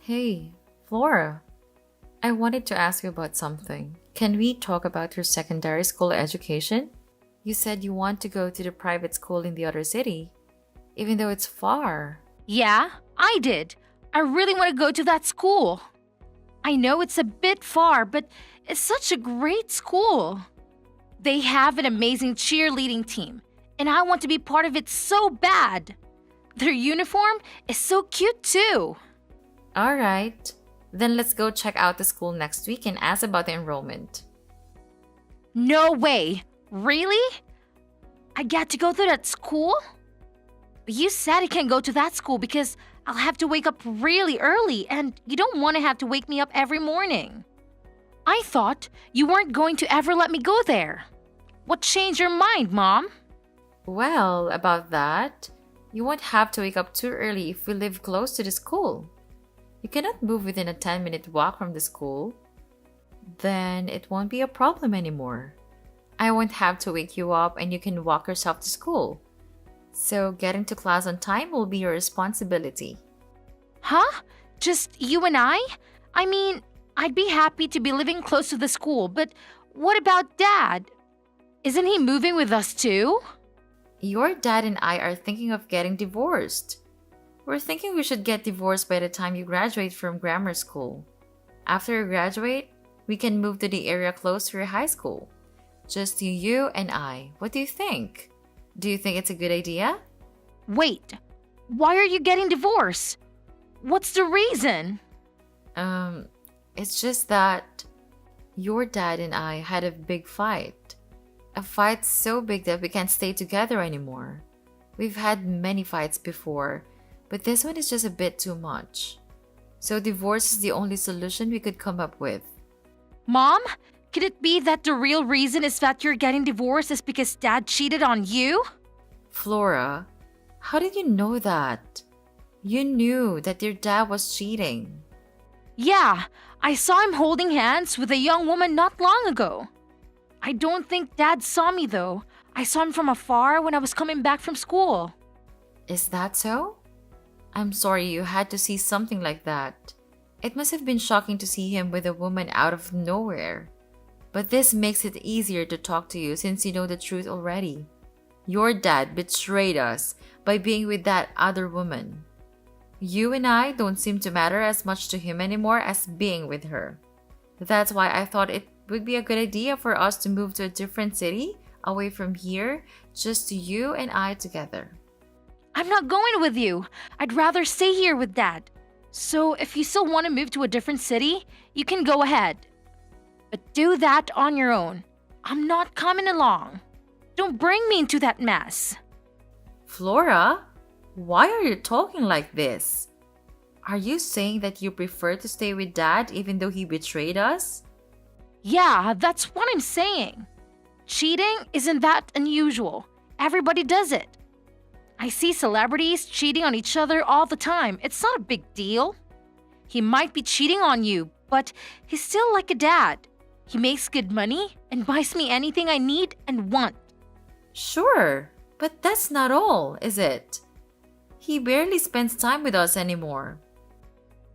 Hey, Flora, I wanted to ask you about something. Can we talk about your secondary school education? You said you want to go to the private school in the other city, even though it's far. Yeah, I did. I really want to go to that school. I know it's a bit far, but it's such a great school. They have an amazing cheerleading team, and I want to be part of it so bad. Their uniform is so cute too. Alright, then let's go check out the school next week and ask about the enrollment. No way. Really? I get to go to that school? But you said I can't go to that school because I'll have to wake up really early, and you don't want to have to wake me up every morning. I thought you weren't going to ever let me go there. What changed your mind, Mom? Well, about that, you won't have to wake up too early if we live close to the school. You cannot move within a 10-minute walk from the school. Then it won't be a problem anymore. I won't have to wake you up and you can walk yourself to school. So getting to class on time will be your responsibility. Huh? Just you and I? I mean, I'd be happy to be living close to the school, but what about Dad? Isn't he moving with us too? Your dad and I are thinking of getting divorced. We're thinking we should get divorced by the time you graduate from grammar school. After you graduate, we can move to the area close to your high school. Just you and I. What do you think? Do you think it's a good idea? Wait, why are you getting divorced? What's the reason? It's just that your dad and I had a big fight. A fight so big that we can't stay together anymore. We've had many fights before, but this one is just a bit too much. So divorce is the only solution we could come up with. Mom, could it be that the real reason is that you're getting divorced is because Dad cheated on you? Flora, how did you know that? You knew that your dad was cheating. Yeah, I saw him holding hands with a young woman not long ago. I don't think Dad saw me though. I saw him from afar when I was coming back from school. Is that so? I'm sorry you had to see something like that. It must have been shocking to see him with a woman out of nowhere. But this makes it easier to talk to you since you know the truth already. Your dad betrayed us by being with that other woman. You and I don't seem to matter as much to him anymore as being with her. That's why I thought it would be a good idea for us to move to a different city, away from here, just you and I together. I'm not going with you. I'd rather stay here with Dad. So if you still want to move to a different city, you can go ahead. But do that on your own. I'm not coming along. Don't bring me into that mess. Flora, why are you talking like this? Are you saying that you prefer to stay with Dad even though he betrayed us? Yeah, that's what I'm saying. Cheating isn't that unusual. Everybody does it. I see celebrities cheating on each other all the time. It's not a big deal. He might be cheating on you, but he's still like a dad. He makes good money and buys me anything I need and want. Sure, but that's not all, is it? He barely spends time with us anymore.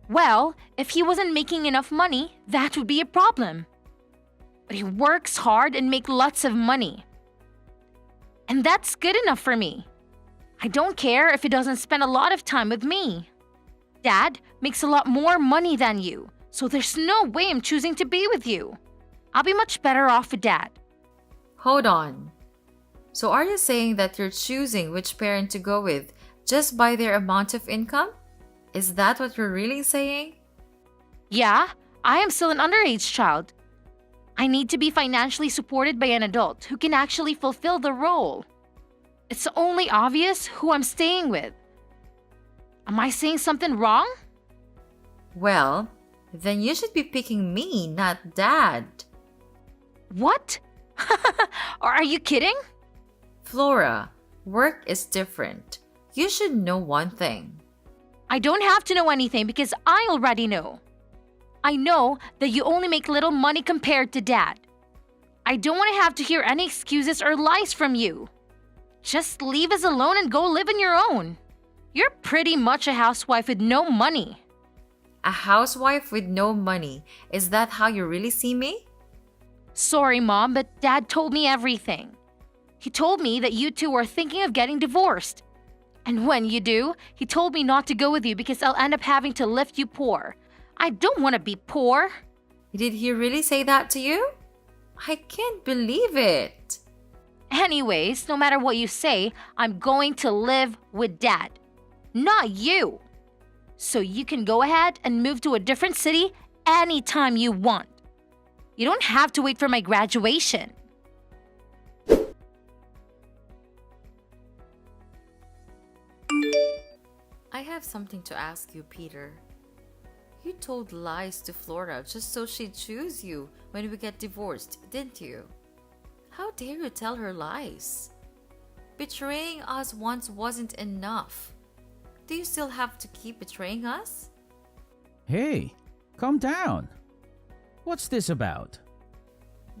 Well, if he wasn't making enough money, that would be a problem. But he works hard and makes lots of money. And that's good enough for me. I don't care if he doesn't spend a lot of time with me. Dad makes a lot more money than you, so there's no way I'm choosing to be with you. I'll be much better off with Dad. Hold on. So are you saying that you're choosing which parent to go with just by their amount of income? Is that what you're really saying? Yeah, I am still an underage child. I need to be financially supported by an adult who can actually fulfill the role. It's only obvious who I'm staying with. Am I saying something wrong? Well, then you should be picking me, not Dad. What? Or are you kidding? Flora, work is different. You should know one thing. I don't have to know anything because I already know. I know that you only make little money compared to Dad. I don't want to have to hear any excuses or lies from you. Just leave us alone and go live on your own. You're pretty much a housewife with no money. A housewife with no money. Is that how you really see me? Sorry, Mom, but Dad told me everything. He told me that you two are thinking of getting divorced. And when you do, he told me not to go with you because I'll end up having to lift you poor. I don't want to be poor. Did he really say that to you? I can't believe it. Anyways, no matter what you say, I'm going to live with Dad. Not you. So you can go ahead and move to a different city anytime you want. You don't have to wait for my graduation. I have something to ask you, Peter. You told lies to Flora just so she'd choose you when we get divorced, didn't you? How dare you tell her lies? Betraying us once wasn't enough. Do you still have to keep betraying us? Hey, calm down. What's this about?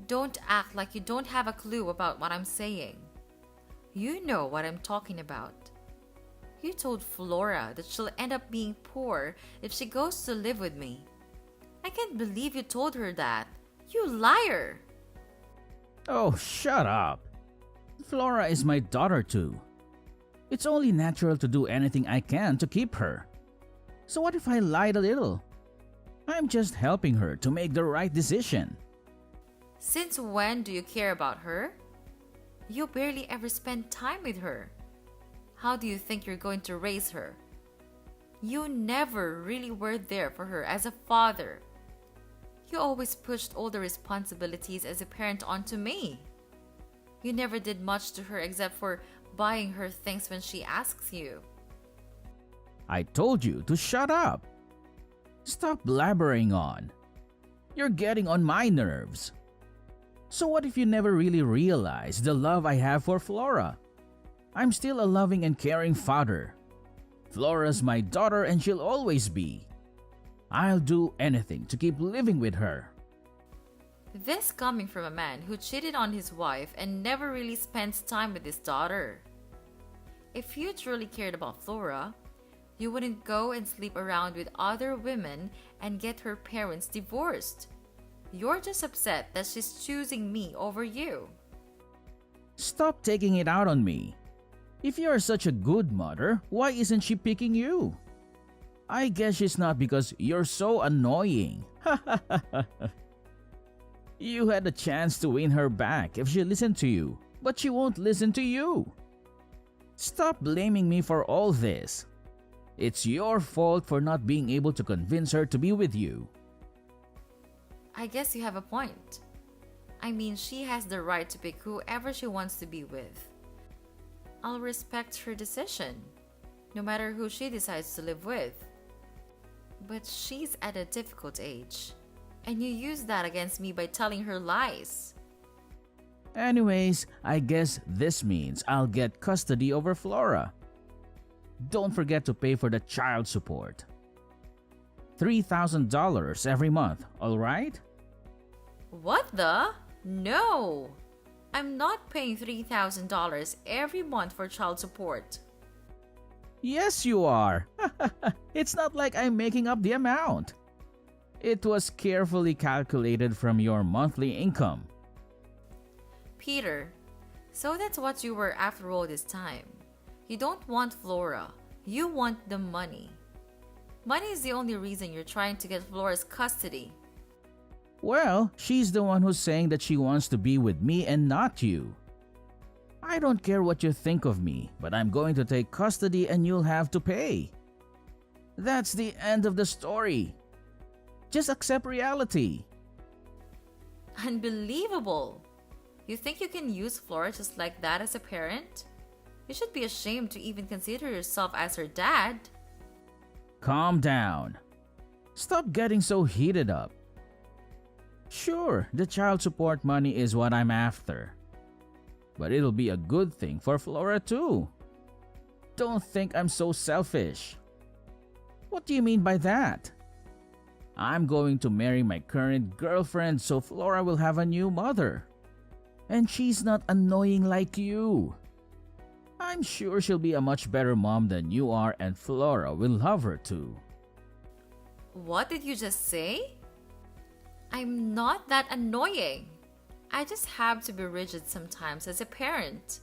Don't act like you don't have a clue about what I'm saying. You know what I'm talking about. You told Flora that she'll end up being poor if she goes to live with me. I can't believe you told her that. You liar! Oh, shut up. Flora is my daughter too. It's only natural to do anything I can to keep her. So what if I lied a little? I'm just helping her to make the right decision. Since when do you care about her? You barely ever spend time with her. How do you think you're going to raise her? You never really were there for her as a father. You always pushed all the responsibilities as a parent onto me. You never did much to her except for buying her things when she asks you. I told you to shut up. Stop blabbering on. You're getting on my nerves. So what if you never really realized the love I have for Flora? I'm still a loving and caring father. Flora's my daughter and she'll always be. I'll do anything to keep living with her. This coming from a man who cheated on his wife and never really spends time with his daughter. If you truly cared about Flora, you wouldn't go and sleep around with other women and get her parents divorced. You're just upset that she's choosing me over you. Stop taking it out on me. If you're such a good mother, why isn't she picking you? I guess she's not because you're so annoying. You had a chance to win her back if she listened to you, but she won't listen to you. Stop blaming me for all this. It's your fault for not being able to convince her to be with you. I guess you have a point. I mean, she has the right to pick whoever she wants to be with. I'll respect her decision, no matter who she decides to live with. But she's at a difficult age, and you use that against me by telling her lies. Anyways, I guess this means I'll get custody over Flora. Don't forget to pay for the child support. $3,000 every month, alright? What the? No! I'm not paying $3,000 every month for child support. Yes, you are. It's not like I'm making up the amount. It was carefully calculated from your monthly income. Peter, so that's what you were after all this time. You don't want Flora. You want the money. Money is the only reason you're trying to get Flora's custody. Well, she's the one who's saying that she wants to be with me and not you. I don't care what you think of me, but I'm going to take custody and you'll have to pay. That's the end of the story. Just accept reality. Unbelievable! You think you can use Flora just like that as a parent? You should be ashamed to even consider yourself as her dad. Calm down. Stop getting so heated up. Sure, the child support money is what I'm after. But it'll be a good thing for Flora too. Don't think I'm so selfish. What do you mean by that? I'm going to marry my current girlfriend so Flora will have a new mother. And she's not annoying like you. I'm sure she'll be a much better mom than you are and Flora will love her too. What did you just say? I'm not that annoying. I just have to be rigid sometimes as a parent.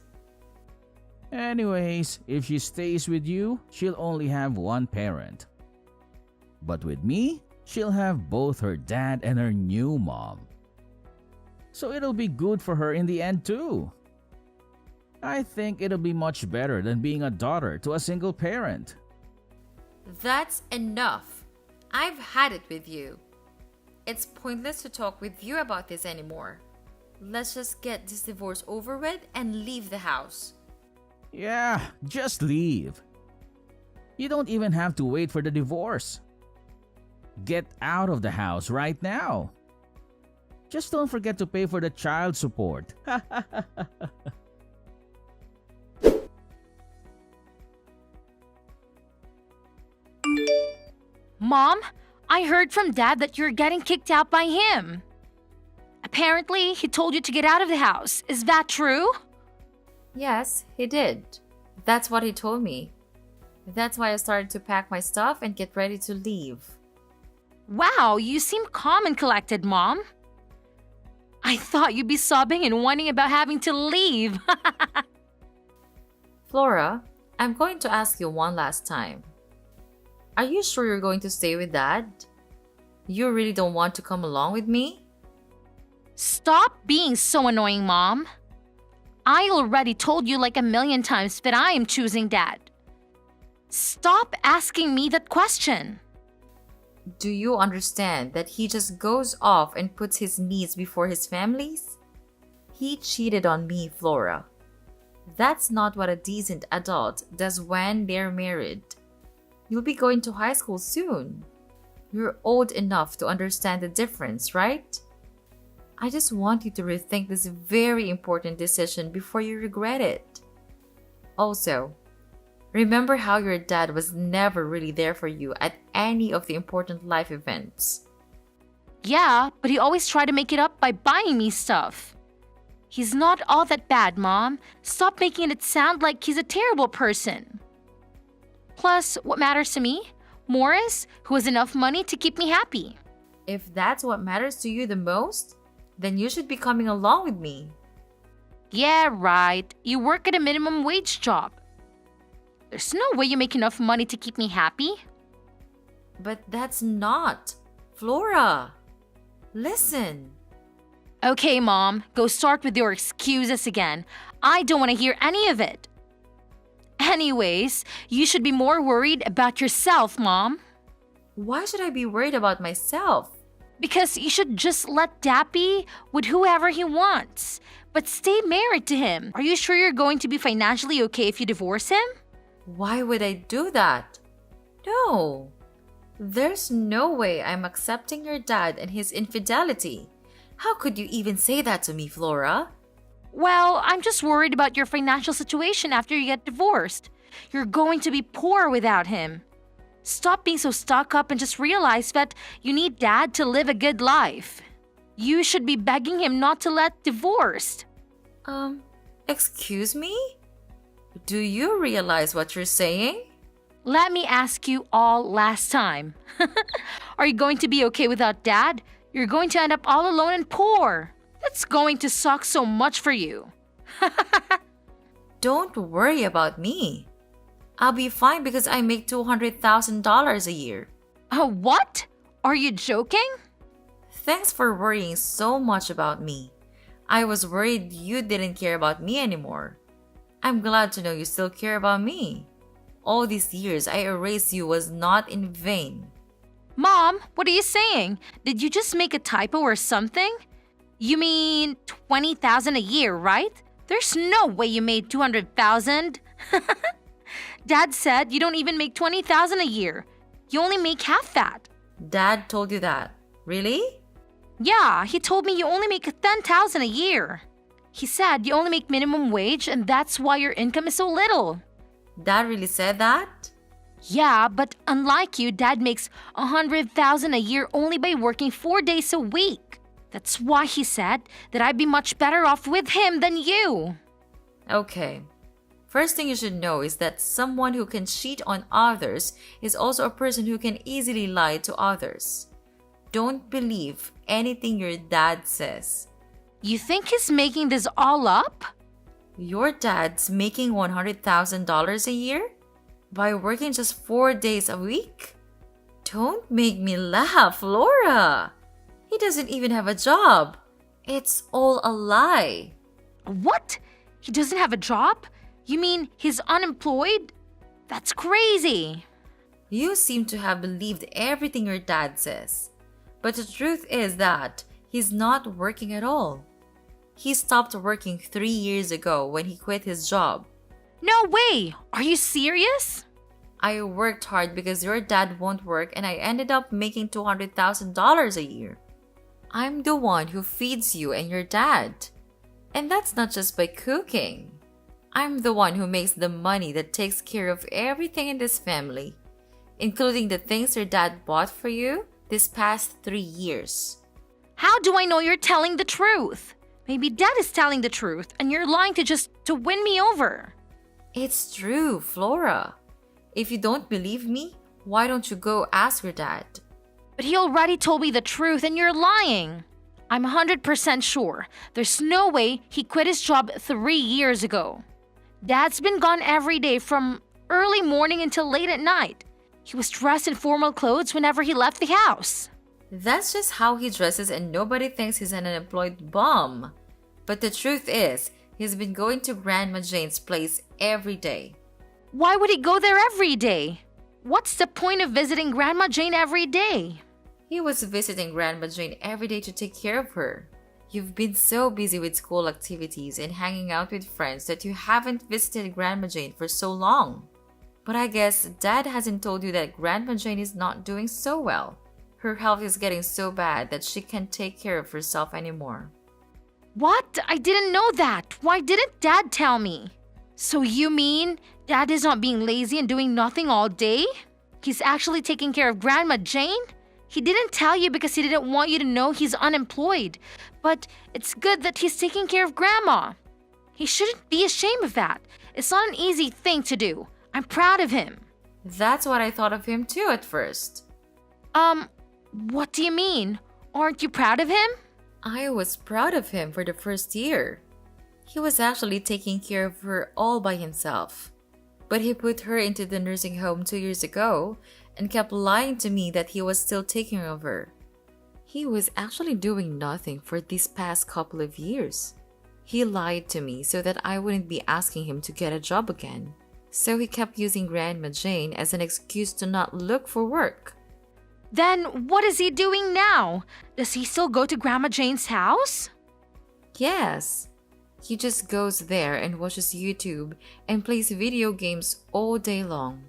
Anyways, if she stays with you, she'll only have one parent. But with me, she'll have both her dad and her new mom. So it'll be good for her in the end too. I think it'll be much better than being a daughter to a single parent. That's enough. I've had it with you. It's pointless to talk with you about this anymore. Let's just get this divorce over with and leave the house. Yeah, just leave. You don't even have to wait for the divorce. Get out of the house right now. Just don't forget to pay for the child support. Mom, I heard from Dad that you're getting kicked out by him. Apparently, he told you to get out of the house. Is that true? Yes, he did. That's what he told me. That's why I started to pack my stuff and get ready to leave. Wow, you seem calm and collected, Mom. I thought you'd be sobbing and whining about having to leave. Flora, I'm going to ask you one last time. Are you sure you're going to stay with Dad? You really don't want to come along with me? Stop being so annoying, Mom. I already told you like a million times that I am choosing Dad. Stop asking me that question. Do you understand that he just goes off and puts his needs before his family's? He cheated on me, Flora. That's not what a decent adult does when they're married. You'll be going to high school soon. You're old enough to understand the difference, right? I just want you to rethink this very important decision before you regret it. Also, remember how your dad was never really there for you at any of the important life events. Yeah, but he always tried to make it up by buying me stuff. He's not all that bad, Mom. Stop making it sound like he's a terrible person. Plus, what matters to me? Morris, who has enough money to keep me happy. If that's what matters to you the most, then you should be coming along with me. Yeah, right. You work at a minimum wage job. There's no way you make enough money to keep me happy. But that's not. Flora, listen. Okay, Mom, go start with your excuses again. I don't want to hear any of it. Anyways, you should be more worried about yourself, Mom. Why should I be worried about myself? Because you should just let Dad be with whoever he wants. But stay married to him. Are you sure you're going to be financially okay if you divorce him? Why would I do that? No. There's no way I'm accepting your dad and his infidelity. How could you even say that to me, Flora? Well, I'm just worried about your financial situation after you get divorced. You're going to be poor without him. Stop being so stuck up and just realize that you need Dad to live a good life. You should be begging him not to let divorced. Excuse me? Do you realize what you're saying? Let me ask you all last time. Are you going to be okay without Dad? You're going to end up all alone and poor. That's going to suck so much for you. Don't worry about me. I'll be fine because I make $200,000 a year. What? Are you joking? Thanks for worrying so much about me. I was worried you didn't care about me anymore. I'm glad to know you still care about me. All these years I erased you was not in vain. Mom, what are you saying? Did you just make a typo or something? You mean 20,000 a year, right? There's no way you made 200,000. Dad said you don't even make 20,000 a year. You only make half that. Dad told you that. Really? Yeah, he told me you only make 10,000 a year. He said you only make minimum wage and that's why your income is so little. Dad really said that? Yeah, but unlike you, Dad makes 100,000 a year only by working 4 days a week. That's why he said that I'd be much better off with him than you. Okay. First thing you should know is that someone who can cheat on others is also a person who can easily lie to others. Don't believe anything your dad says. You think he's making this all up? Your dad's making $100,000 a year? By working just 4 days a week? Don't make me laugh, Laura! He doesn't even have a job. It's all a lie. What? He doesn't have a job? You mean he's unemployed? That's crazy. You seem to have believed everything your dad says. But the truth is that he's not working at all. He stopped working 3 years ago when he quit his job. No way! Are you serious? I worked hard because your dad won't work and I ended up making $200,000 a year. I'm the one who feeds you and your dad. And that's not just by cooking. I'm the one who makes the money that takes care of everything in this family, including the things your dad bought for you this past 3 years. How do I know you're telling the truth? Maybe Dad is telling the truth and you're lying to win me over. It's true, Flora. If you don't believe me, why don't you go ask your dad? But he already told me the truth and you're lying. I'm 100% sure. There's no way he quit his job 3 years ago. Dad's been gone every day from early morning until late at night. He was dressed in formal clothes whenever he left the house. That's just how he dresses and nobody thinks he's an unemployed bum. But the truth is, he's been going to Grandma Jane's place every day. Why would he go there every day? What's the point of visiting Grandma Jane every day? He was visiting Grandma Jane every day to take care of her. You've been so busy with school activities and hanging out with friends that you haven't visited Grandma Jane for so long. But I guess Dad hasn't told you that Grandma Jane is not doing so well. Her health is getting so bad that she can't take care of herself anymore. What? I didn't know that. Why didn't Dad tell me? So you mean Dad is not being lazy and doing nothing all day? He's actually taking care of Grandma Jane? He didn't tell you because he didn't want you to know he's unemployed. But it's good that he's taking care of Grandma. He shouldn't be ashamed of that. It's not an easy thing to do. I'm proud of him. That's what I thought of him too at first. What do you mean? Aren't you proud of him? I was proud of him for the first year. He was actually taking care of her all by himself. But he put her into the nursing home 2 years ago and kept lying to me that he was still taking care of her. He was actually doing nothing for these past couple of years. He lied to me so that I wouldn't be asking him to get a job again. So he kept using Grandma Jane as an excuse to not look for work. Then what is he doing now? Does he still go to Grandma Jane's house? Yes. He just goes there and watches YouTube and plays video games all day long.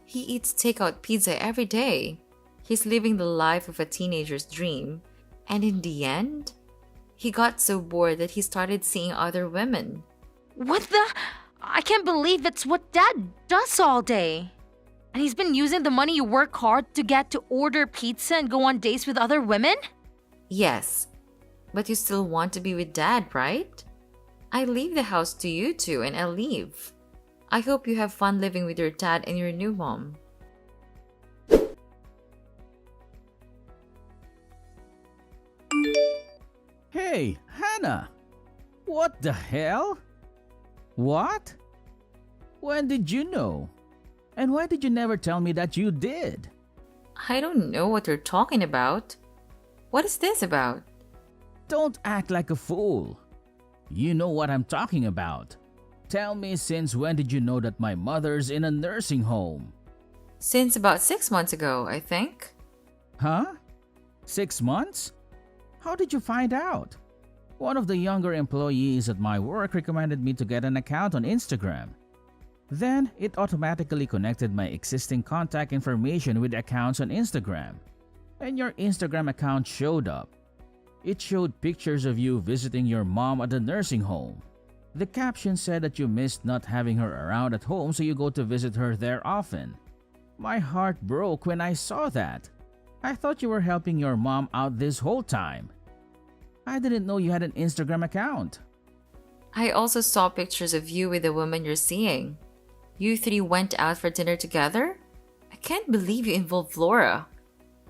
He eats takeout pizza every day. He's living the life of a teenager's dream. And in the end, he got so bored that he started seeing other women. What the? I can't believe that's what Dad does all day. And he's been using the money you work hard to get to order pizza and go on dates with other women? Yes, but you still want to be with Dad, right? I leave the house to you two and I'll leave. I hope you have fun living with your dad and your new mom. Hey, Hannah! What the hell? What? When did you know? And why did you never tell me that you did? I don't know what you're talking about. What is this about? Don't act like a fool. You know what I'm talking about. Tell me, since when did you know that my mother's in a nursing home? Since about 6 months ago, I think. Huh? 6 months? How did you find out? One of the younger employees at my work recommended me to get an account on Instagram. Then, it automatically connected my existing contact information with accounts on Instagram. And your Instagram account showed up. It showed pictures of you visiting your mom at the nursing home. The caption said that you missed not having her around at home, so you go to visit her there often. My heart broke when I saw that. I thought you were helping your mom out this whole time. I didn't know you had an Instagram account. I also saw pictures of you with the woman you're seeing. You three went out for dinner together? I can't believe you involved Flora.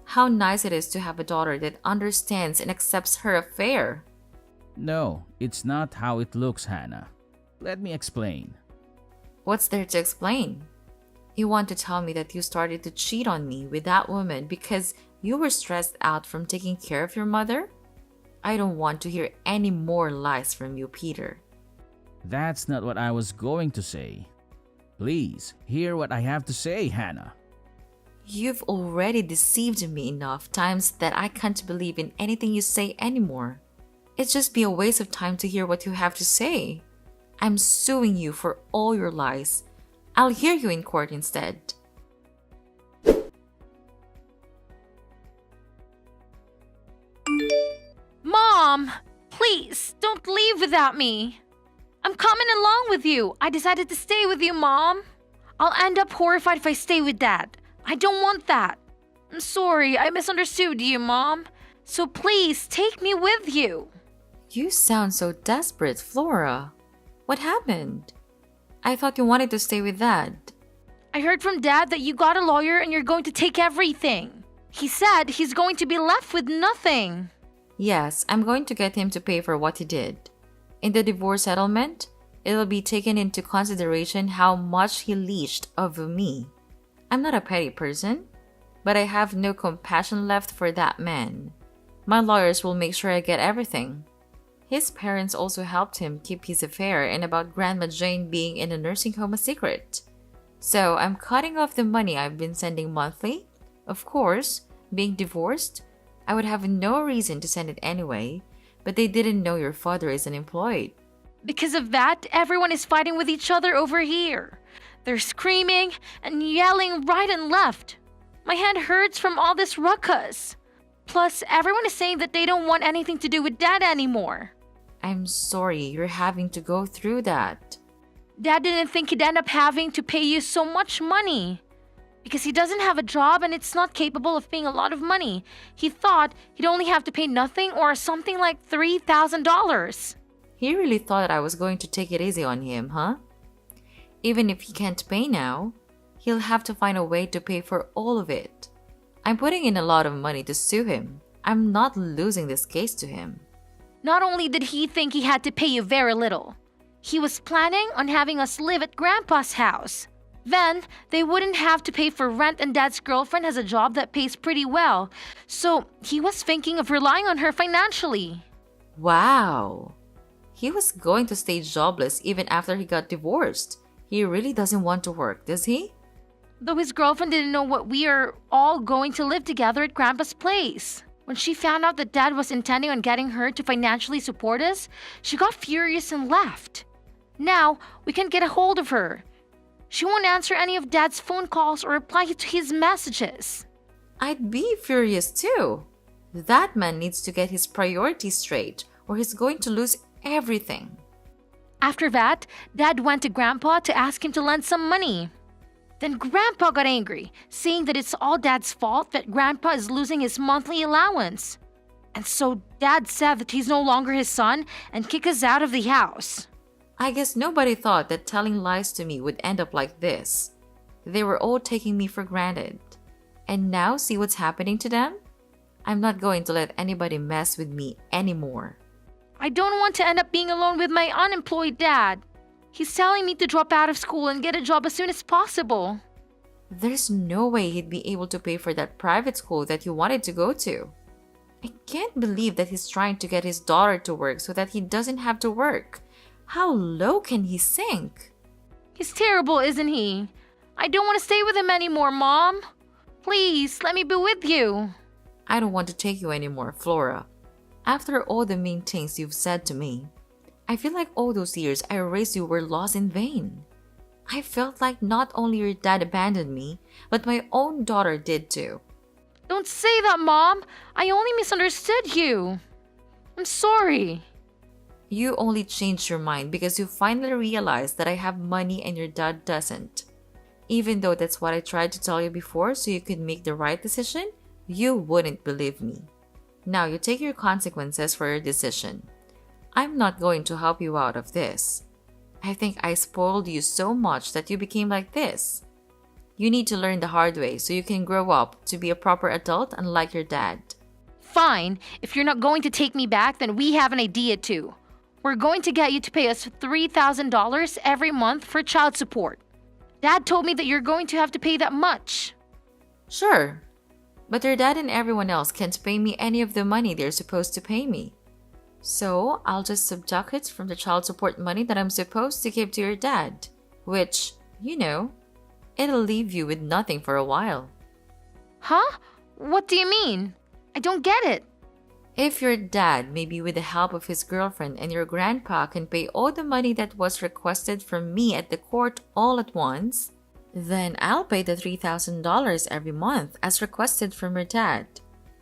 How nice it is to have a daughter that understands and accepts her affair. No, it's not how it looks, Hannah. Let me explain. What's there to explain? You want to tell me that you started to cheat on me with that woman because you were stressed out from taking care of your mother? I don't want to hear any more lies from you, Peter. That's not what I was going to say. Please, hear what I have to say, Hannah. You've already deceived me enough times that I can't believe in anything you say anymore. It'd just be a waste of time to hear what you have to say. I'm suing you for all your lies. I'll hear you in court instead. Mom, please don't leave without me. I'm coming along with you. I decided to stay with you, Mom. I'll end up horrified if I stay with Dad. I don't want that. I'm sorry, I misunderstood you, Mom. So please take me with you. You sound so desperate, Flora. What happened? I thought you wanted to stay with Dad. I heard from Dad that you got a lawyer and you're going to take everything. He said he's going to be left with nothing. Yes, I'm going to get him to pay for what he did. In the divorce settlement, it'll be taken into consideration how much he leached of me. I'm not a petty person, but I have no compassion left for that man. My lawyers will make sure I get everything. His parents also helped him keep his affair and about Grandma Jane being in a nursing home a secret. So I'm cutting off the money I've been sending monthly. Of course, being divorced, I would have no reason to send it anyway, but they didn't know your father is unemployed. Because of that, everyone is fighting with each other over here. They're screaming and yelling right and left. My head hurts from all this ruckus. Plus, everyone is saying that they don't want anything to do with Dad anymore. I'm sorry you're having to go through that. Dad didn't think he'd end up having to pay you so much money. Because he doesn't have a job and it's not capable of paying a lot of money. He thought he'd only have to pay nothing or something like $3,000. He really thought I was going to take it easy on him, huh? Even if he can't pay now, he'll have to find a way to pay for all of it. I'm putting in a lot of money to sue him. I'm not losing this case to him. Not only did he think he had to pay you very little, he was planning on having us live at Grandpa's house. Then, they wouldn't have to pay for rent and Dad's girlfriend has a job that pays pretty well. So, he was thinking of relying on her financially. Wow! He was going to stay jobless even after he got divorced. He really doesn't want to work, does he? Though his girlfriend didn't know what we are all going to live together at Grandpa's place. When she found out that Dad was intending on getting her to financially support us, she got furious and left. Now, we can't get a hold of her. She won't answer any of Dad's phone calls or reply to his messages. I'd be furious too. That man needs to get his priorities straight or he's going to lose everything. After that, Dad went to Grandpa to ask him to lend some money. Then Grandpa got angry, saying that it's all Dad's fault that Grandpa is losing his monthly allowance. And so Dad said that he's no longer his son and kicked us out of the house. I guess nobody thought that telling lies to me would end up like this. They were all taking me for granted. And now see what's happening to them? I'm not going to let anybody mess with me anymore. I don't want to end up being alone with my unemployed dad. He's telling me to drop out of school and get a job as soon as possible. There's no way he'd be able to pay for that private school that you wanted to go to. I can't believe that he's trying to get his daughter to work so that he doesn't have to work. How low can he sink? He's terrible, isn't he? I don't want to stay with him anymore, Mom. Please, let me be with you. I don't want to take you anymore, Flora. After all the mean things you've said to me, I feel like all those years I raised you were lost in vain. I felt like not only your dad abandoned me, but my own daughter did too. Don't say that, Mom. I only misunderstood you. I'm sorry. You only changed your mind because you finally realized that I have money and your dad doesn't. Even though that's what I tried to tell you before so you could make the right decision, you wouldn't believe me. Now you take your consequences for your decision. I'm not going to help you out of this. I think I spoiled you so much that you became like this. You need to learn the hard way so you can grow up to be a proper adult unlike your dad. Fine, if you're not going to take me back, then we have an idea too. We're going to get you to pay us $3,000 every month for child support. Dad told me that you're going to have to pay that much. Sure, but your dad and everyone else can't pay me any of the money they're supposed to pay me. So I'll just subtract it from the child support money that I'm supposed to give to your dad, which, it'll leave you with nothing for a while. Huh? What do you mean? I don't get it. If your dad, maybe with the help of his girlfriend and your grandpa, can pay all the money that was requested from me at the court all at once, then I'll pay the $3,000 every month as requested from your dad.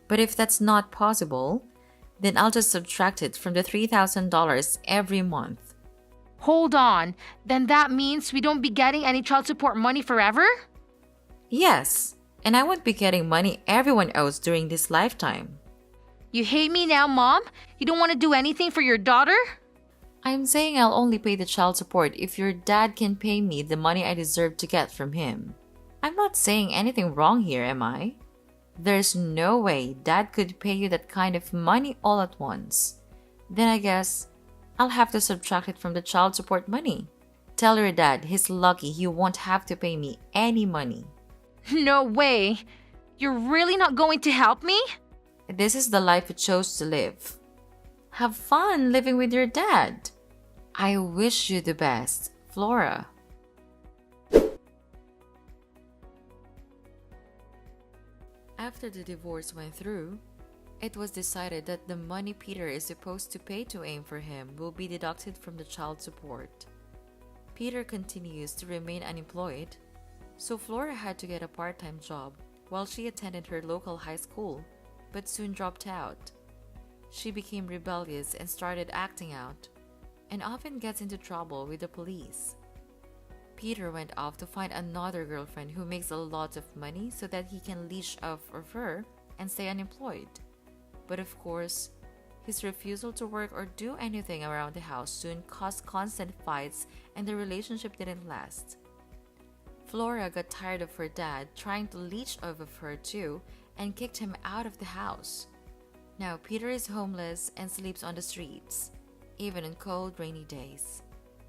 But if that's not possible, then I'll just subtract it from the $3,000 every month. Hold on, then that means we don't be getting any child support money forever? Yes, and I won't be getting money everyone owes during this lifetime. You hate me now, Mom? You don't want to do anything for your daughter? I'm saying I'll only pay the child support if your dad can pay me the money I deserve to get from him. I'm not saying anything wrong here, am I? There's no way Dad could pay you that kind of money all at once. Then I guess I'll have to subtract it from the child support money. Tell your dad he's lucky he won't have to pay me any money. No way. You're really not going to help me? This is the life you chose to live. Have fun living with your dad. I wish you the best, Flora. After the divorce went through, it was decided that the money Peter is supposed to pay to aim for him will be deducted from the child support. Peter continues to remain unemployed, so Flora had to get a part-time job while she attended her local high school, but soon dropped out. She became rebellious and started acting out, and often gets into trouble with the police. Peter went off to find another girlfriend who makes a lot of money so that he can leech off of her and stay unemployed. But of course, his refusal to work or do anything around the house soon caused constant fights and the relationship didn't last. Flora got tired of her dad trying to leech off of her too and kicked him out of the house. Now Peter is homeless and sleeps on the streets, even on cold, rainy days.